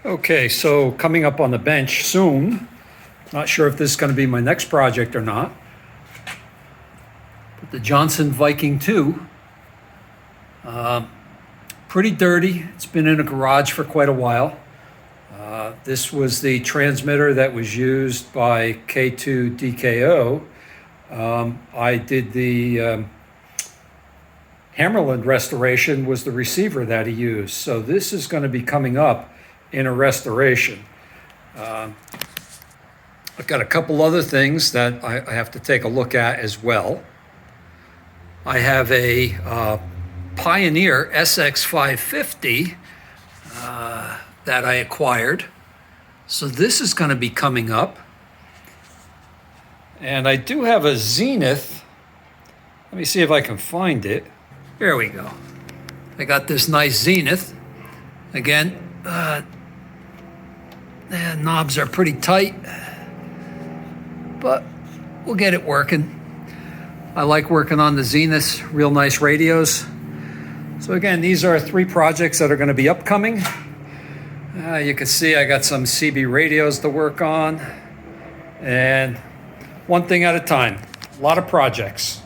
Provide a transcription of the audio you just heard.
Okay, so coming up on the bench soon. Not sure if this is going to be my next project or not. But the Johnson Viking 2. Pretty dirty. It's been in a garage for quite a while. This was the transmitter that was used by K2 DKO. I did the Hammerland restoration, was the receiver that he used. So this is going to be coming up in a restoration. I've got a couple other things that I have to take a look at as well. I have a Pioneer SX550 that I acquired. So this is going to be coming up. And I do have a Zenith. Let me see if I can find it. Here we go. I got this nice Zenith. Again, the knobs are pretty tight, but we'll get it working. I like working on the Zeniths, real nice radios. So again, these are 3 projects that are going to be upcoming. You can see I got some CB radios to work on, and one thing at a time. A lot of projects.